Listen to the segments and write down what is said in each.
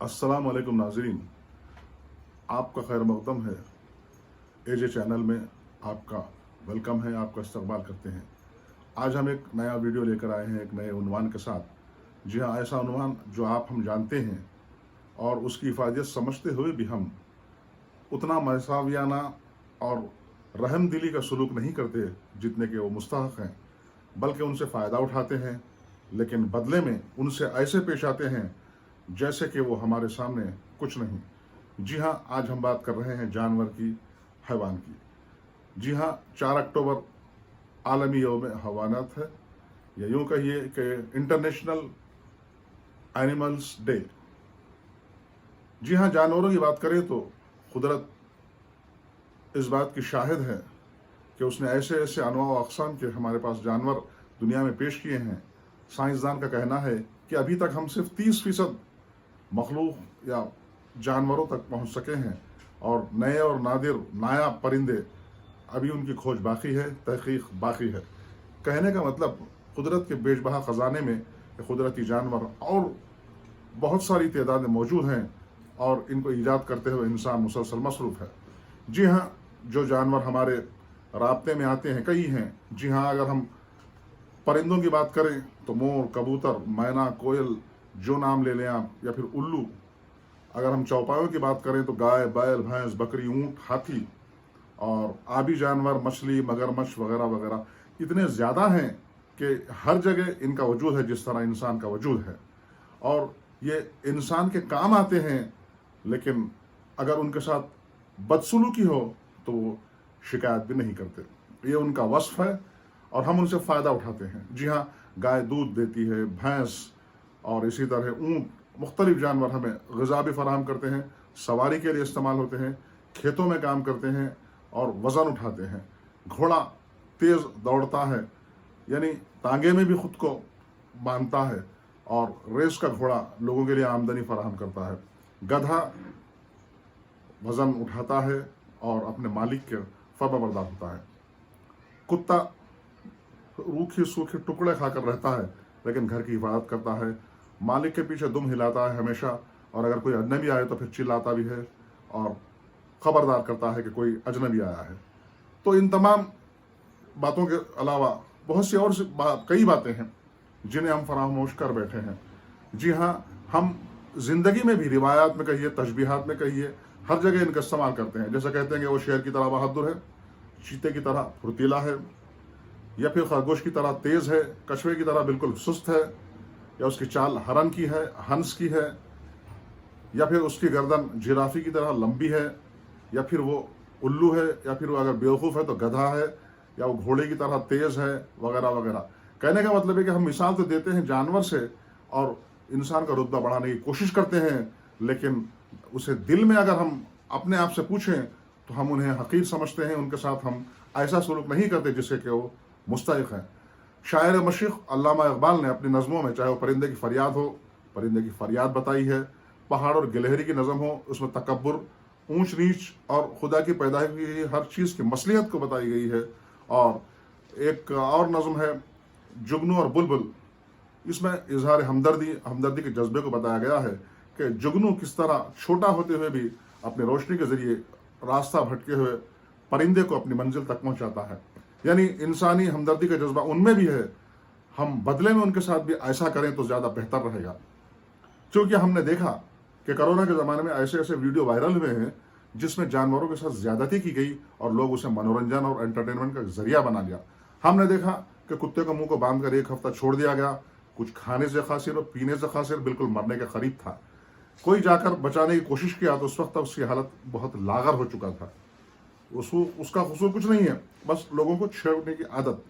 अस्सलाम वालेकुम नाजरीन, आपका खैर मकदम है। एजे चैनल में आपका वेलकम है, आपका इस्तकबाल करते हैं। आज हम एक नया वीडियो लेकर आए हैं एक नए उन्वान के साथ। जी हाँ, ऐसा उन्वान जो हम जानते हैं और उसकी हिफाजत समझते हुए भी हम उतना मसावियाना और रहमदिली का सलूक नहीं करते जितने के वो मुस्तहक हैं, बल्कि उनसे फ़ायदा उठाते हैं, लेकिन बदले में उनसे ऐसे पेश आते हैं जैसे कि वो हमारे सामने कुछ नहीं। जी हाँ, आज हम बात कर रहे हैं जानवर की, हैवान की। जी हाँ, 4 अक्टूबर आलमी यौम हैवानात है, या यूँ कहिए कि इंटरनेशनल एनिमल्स डे। जी हाँ, जानवरों की बात करें तो कुदरत इस बात की शाहिद है कि उसने ऐसे ऐसे अनवा व अक़साम के हमारे पास जानवर दुनिया में पेश किए हैं। साइंसदान का कहना है कि अभी तक हम सिर्फ 30% मखलूक या जानवरों तक पहुंच सके हैं, और नए और नादिर नायाब परिंदे अभी उनकी खोज बाकी है, तहकीक बाकी है। कहने का मतलब कुदरत के बेशबहा ख़जाने में कुदरती जानवर और बहुत सारी तादाद में मौजूद हैं, और इनको ईजाद करते हुए इंसान मुसलसल मसरूफ़ है। जी हाँ, जो जानवर हमारे राब्ते में आते हैं कई हैं। जी हाँ, अगर हम परिंदों की बात करें तो मोर, कबूतर, मैना, कोयल, जो नाम ले लें आप, या फिर उल्लू। अगर हम चौपायों की बात करें तो गाय, बैल, भैंस, बकरी, ऊँट, हाथी, और आबी जानवर, मछली, मगरमच्छ वगैरह वगैरह इतने ज़्यादा हैं कि हर जगह इनका वजूद है, जिस तरह इंसान का वजूद है। और ये इंसान के काम आते हैं, लेकिन अगर उनके साथ बदसलूकी हो तो वो शिकायत भी नहीं करते। ये उनका वस्फ है और हम उनसे फ़ायदा उठाते हैं। जी हाँ, गाय दूध देती है, भैंस और इसी तरह ऊँट, मुख्तलिफ जानवर हमें ग़िज़ा भी फराहम करते हैं, सवारी के लिए इस्तेमाल होते हैं, खेतों में काम करते हैं और वज़न उठाते हैं। घोड़ा तेज़ दौड़ता है, यानी तांगे में भी ख़ुद को बांधता है, और रेस का घोड़ा लोगों के लिए आमदनी फराहम करता है। गधा वज़न उठाता है और अपने मालिक के फर्माबरदार होता है। कुत्ता रूखे सूखे टुकड़े खाकर रहता है, लेकिन घर की हिफाजत करता है, मालिक के पीछे दुम हिलाता है हमेशा, और अगर कोई अजनबी आए तो फिर चिल्लाता भी है और ख़बरदार करता है कि कोई अजनबी आया है। तो इन तमाम बातों के अलावा बहुत सी और कई बातें हैं जिन्हें हम फरामोश कर बैठे हैं। जी हाँ, हम ज़िंदगी में भी रिवायात में कहिए, तशबीहात में कहिए, हर जगह इनका इस्तेमाल करते हैं। जैसे कहते हैं कि वो शेर की तरह बहादुर है, चीते की तरह फुर्तीला है, या फिर खरगोश की तरह तेज़ है, कछुए की तरह बिल्कुल सुस्त है, या उसकी चाल हरन की है, हंस की है, या फिर उसकी गर्दन जिराफी की तरह लंबी है, या फिर वो उल्लू है, या फिर वो अगर बेवकूफ़ है तो गधा है, या वो घोड़े की तरह तेज़ है, वगैरह वगैरह। कहने का मतलब है कि हम मिसाल तो देते हैं जानवर से और इंसान का रुतबा बढ़ाने की कोशिश करते हैं, लेकिन उसे दिल में अगर हम अपने आप से पूछें तो हम उन्हें हकीर समझते हैं, उनके साथ हम ऐसा सलूक नहीं करते जिससे कि वो मुस्तहिक़ हैं। शायर मशरिक़ अल्लामा इक़बाल ने अपनी नज़मों में, चाहे वो परिंदे की फ़रियाद हो, परिंदे की फ़रियाद बताई है, पहाड़ और गिलहरी की नज़म हो, उसमें तकब्बुर, ऊंच नीच और खुदा की पैदा की हुई हर चीज़ की मसलियत को बताई गई है। और एक और नज़म है जुगनू और बुलबुल, इसमें इजहार हमदर्दी के जज्बे को बताया गया है कि जुगनू किस तरह छोटा होते हुए भी अपनी रोशनी के ज़रिए रास्ता भटके हुए परिंदे को अपनी मंजिल तक पहुंचाता है। यानी इंसानी हमदर्दी का जज्बा उनमें भी है, हम बदले में उनके साथ भी ऐसा करें तो ज़्यादा बेहतर रहेगा। क्योंकि हमने देखा कि कोरोना के ज़माने में ऐसे ऐसे वीडियो वायरल हुए हैं जिसमें जानवरों के साथ ज़्यादती की गई और लोग उसे मनोरंजन और एंटरटेनमेंट का जरिया बना लिया। हमने देखा कि कुत्ते को मुंह को बांधकर 1 हफ्ता छोड़ दिया गया, कुछ खाने से खासिर और पीने से खासिर, बिल्कुल मरने के करीब था। कोई जाकर बचाने की कोशिश किया तो उस वक्त तक उसकी हालत बहुत लागर हो चुका था। उसका कसूर कुछ नहीं है, बस लोगों को छेड़ने की आदत।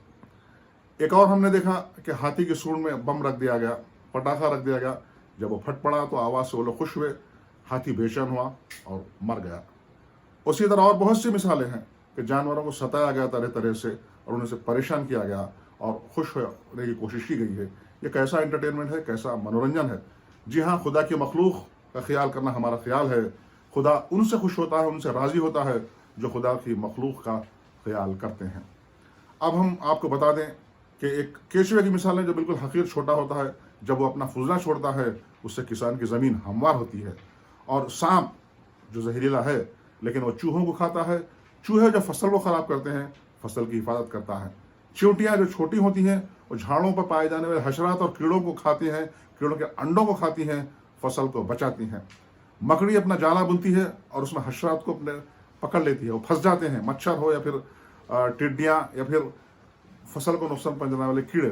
एक और हमने देखा कि हाथी की सूंड में बम रख दिया गया, पटाखा रख दिया गया। जब वो फट पड़ा तो आवाज़ से वो लोग खुश हुए, हाथी बेचैन हुआ और मर गया। उसी तरह और बहुत सी मिसालें हैं कि जानवरों को सताया गया तरह तरह से और उन्हें परेशान किया गया और खुश होने की कोशिश की गई है। ये कैसा एंटरटेनमेंट है, कैसा मनोरंजन है। जी हाँ, खुदा की मखलूक का ख्याल करना हमारा ख्याल है। खुदा उनसे खुश होता है, उनसे राज़ी होता है जो खुदा की मखलूक का ख्याल करते हैं। अब हम आपको बता दें कि एक केचुए की मिसाल है जो बिल्कुल हकीर छोटा होता है, जब वो अपना फुजला छोड़ता है उससे किसान की ज़मीन हमवार होती है। और सांप जो जहरीला है लेकिन वो चूहों को खाता है, चूहे जो फसल को ख़राब करते हैं फसल की हिफाजत करता है। चींटियाँ जो छोटी होती हैं वो झाड़ों पर पाए जाने वाले हशरात और कीड़ों को खाती हैं, कीड़ों के अंडों को खाती हैं, फसल को बचाती हैं। मकड़ी अपना जाला बुनती है और उसमें हशरात को अपने पकड़ लेती है, वो फंस जाते हैं, मच्छर हो या फिर टिड्डियाँ या फिर फसल को नुकसान पहुंचाने वाले कीड़े,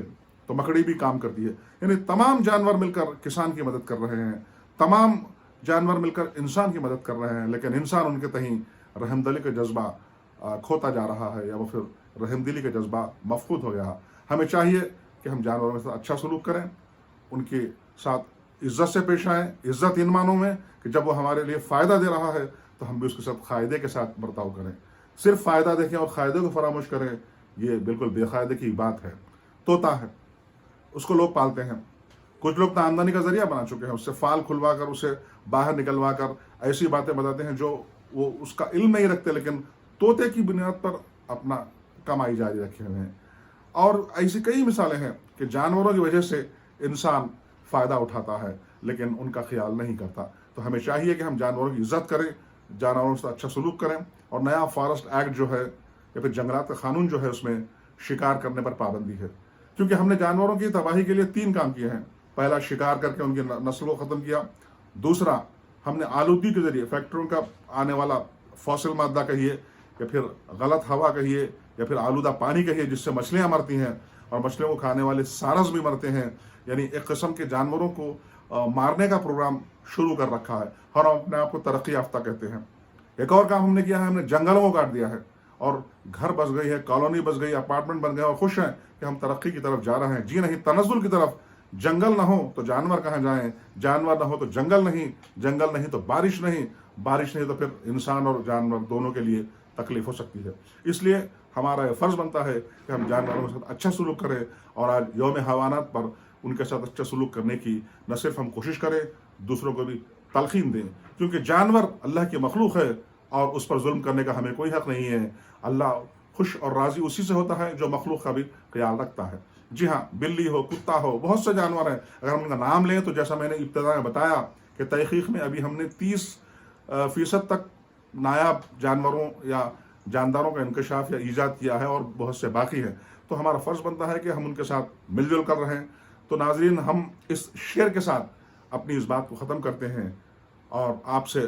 तो मकड़ी भी काम करती है। यानी तमाम जानवर मिलकर किसान की मदद कर रहे हैं, तमाम जानवर मिलकर इंसान की मदद कर रहे हैं, लेकिन इंसान उनके तहीं रहमदिली का जज्बा खोता जा रहा है या वो फिर रहमदिली का जज्बा मफकूद हो गया। हमें चाहिए कि हम जानवरों के साथ अच्छा सलूक करें, उनके साथ इज्जत से पेश आएँ। इज्जत इन मानों में कि जब वो हमारे लिए फ़ायदा दे रहा है तो हम भी उसके साथ क़ायदे के साथ बर्ताव करें। सिर्फ फ़ायदा देखें और क़ायदे को फरामोश करें, ये बिल्कुल बेक़ायदे की बात है। तोता है, उसको लोग पालते हैं, कुछ लोग तो आमदनी का जरिया बना चुके हैं, उससे फाल खुलवा कर उसे बाहर निकलवा कर ऐसी बातें बताते हैं जो वो उसका इल्म नहीं रखते, लेकिन तोते की बुनियाद पर अपना कमाई जारी रखे हुए हैं। और ऐसी कई मिसालें हैं कि जानवरों की वजह से इंसान फ़ायदा उठाता है लेकिन उनका ख्याल नहीं करता। तो हमें चाहिए कि हम जानवरों की इज्जत करें, जानवरों से अच्छा सलूक करें। और नया फॉरेस्ट एक्ट जो है या फिर जंगलात का कानून जो है उसमें शिकार करने पर पाबंदी है, क्योंकि हमने जानवरों की तबाही के लिए 3 काम किए हैं। पहला, शिकार करके उनकी नस्ल को ख़त्म किया। दूसरा, हमने आलूगी के ज़रिए फैक्ट्रियों का आने वाला फॉसिल मादा कहिए या फिर गलत हवा कहिए या फिर आलूदा पानी कहिए जिससे मछलियाँ मरती हैं और मछलियों को खाने वाले सारस भी मरते हैं। यानी एक किस्म के जानवरों को मारने का प्रोग्राम शुरू कर रखा है और हम अपने आप को तरक्की याफ्ता कहते हैं। एक और काम हमने किया है, हमने जंगलों को काट दिया है और घर बस गई है, कॉलोनी बस गई, अपार्टमेंट बन गए और खुश हैं कि हम तरक्की की तरफ जा रहे हैं। जी नहीं, तनज़्ज़ुल की तरफ। जंगल ना हो तो जानवर कहाँ जाएं, जानवर ना हो तो जंगल नहीं, जंगल नहीं तो बारिश नहीं, बारिश नहीं तो फिर इंसान और जानवर दोनों के लिए तकलीफ हो सकती है। इसलिए हमारा यह फ़र्ज़ बनता है कि हम जानवरों के साथ अच्छा सलूक करें और आज यौम हैवानात पर उनके साथ अच्छा सलूक करने की न सिर्फ हम कोशिश करें, दूसरों को भी तलक़ीन दें, क्योंकि जानवर अल्लाह की मखलूक है और उस पर जुल्म करने का हमें कोई हक़ नहीं है। अल्लाह खुश और राज़ी उसी से होता है जो मखलूक का भी ख्याल रखता है। जी हाँ, बिल्ली हो, कुत्ता हो, बहुत से जानवर हैं। अगर हम उनका नाम लें तो जैसा मैंने इब्तिदा में बताया कि तहक़ीक़ में अभी हमने 30% तक नायाब जानवरों या जानदारों का इंकशाफ या ईजाद किया है और बहुत से बाकी हैं। तो हमारा फ़र्ज़ बनता है कि हम उनके साथ मिलजुल कर रहें। तो नाज़रीन, हम इस शेर के साथ अपनी इस बात को ख़त्म करते हैं और आपसे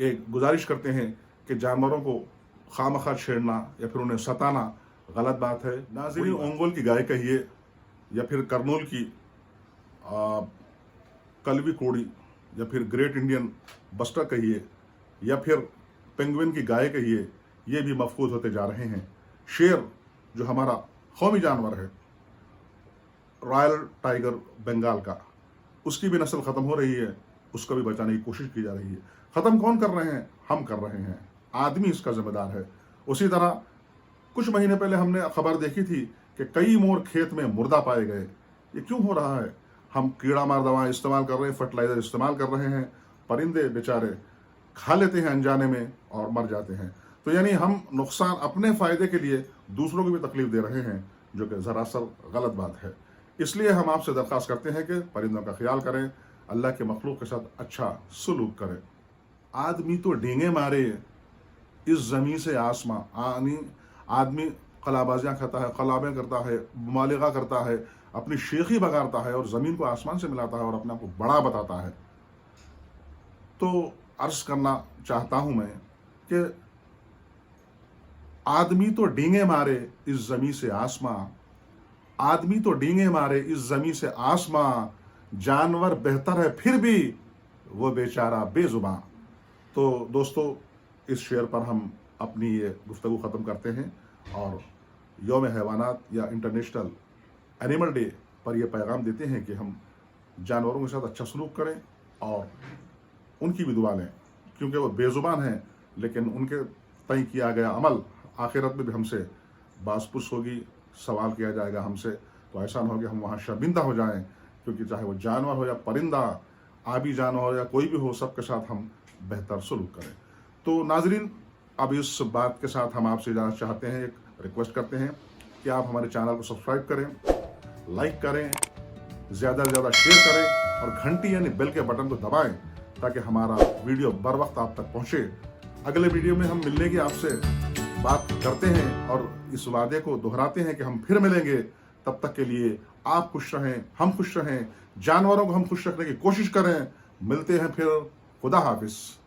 एक गुजारिश करते हैं कि जानवरों को खामखा छेड़ना या फिर उन्हें सताना गलत बात है। नाज़रीन, ओंगोल की गाय कहिए या फिर करनूल की कलवी कोड़ी या फिर ग्रेट इंडियन बस्टर कहिए या फिर पेंगुइन की गाय कहिए, ये भी मफकूद होते जा रहे हैं। शेर जो हमारा कौमी जानवर है, रॉयल टाइगर बंगाल का, उसकी भी नस्ल ख़त्म हो रही है, उसको भी बचाने की कोशिश की जा रही है। ख़त्म कौन कर रहे हैं? हम कर रहे हैं, आदमी इसका ज़िम्मेदार है। उसी तरह कुछ महीने पहले हमने खबर देखी थी कि कई मोर खेत में मुर्दा पाए गए। ये क्यों हो रहा है? हम कीड़ा मार दवाएं इस्तेमाल कर रहे हैं, फर्टिलाइज़र इस्तेमाल कर रहे हैं, परिंदे बेचारे खा लेते हैं अनजाने में और मर जाते हैं। तो यानी हम नुकसान अपने फ़ायदे के लिए दूसरों को भी तकलीफ दे रहे हैं, जो कि ज़रासर गलत बात है। इसलिए हम आपसे दरख्वास्त करते हैं कि परिंदों का ख्याल करें, अल्लाह के मखलूक के साथ अच्छा सलूक करें। आदमी तो डींगे मारे इस ज़मीन से आसमां, आदमी कलाबाजियाँ खाता है, कलाबें करता है, मुबालिगा करता है, अपनी शेखी बगाड़ता है और ज़मीन को आसमान से मिलाता है और अपने आप को बड़ा बताता है। तो अर्ज़ करना चाहता हूँ मैं कि आदमी तो डींगे मारे इस ज़मीन से आसमां, आदमी तो डींगे मारे इस ज़मीन से आसमां, जानवर बेहतर है फिर भी वो बेचारा बेज़ुबां। तो दोस्तों, इस शेर पर हम अपनी ये गुफ्तगू ख़त्म करते हैं और यौम हैवानात या इंटरनेशनल एनिमल डे पर यह पैगाम देते हैं कि हम जानवरों के साथ अच्छा सलूक करें और उनकी भी दुआ लें, क्योंकि वो बेज़ुबान हैं, लेकिन उनके तय किया गया अमल आखिरत में भी हमसे बासपुस होगी, सवाल किया जाएगा हमसे। तो ऐसा न हो कि हम वहाँ शर्मिंदा हो जाएं, क्योंकि चाहे वो जानवर हो या परिंदा, आबी जानवर हो या कोई भी हो, सबके साथ हम बेहतर सलूक करें। तो नाजरीन, अब इस बात के साथ हम आपसे इजाज़त चाहते हैं, एक रिक्वेस्ट करते हैं कि आप हमारे चैनल को सब्सक्राइब करें, लाइक करें, ज़्यादा से ज़्यादा शेयर करें और घंटी यानी बेल के बटन को दबाएं ताकि हमारा वीडियो बर वक्त आप तक पहुंचे। अगले वीडियो में हम मिलने की आपसे बात करते हैं और इस वादे को दोहराते हैं कि हम फिर मिलेंगे। तब तक के लिए आप खुश रहें, हम खुश रहें, जानवरों को हम खुश रखने की कोशिश करें। मिलते हैं फिर। खुदा हाफिज।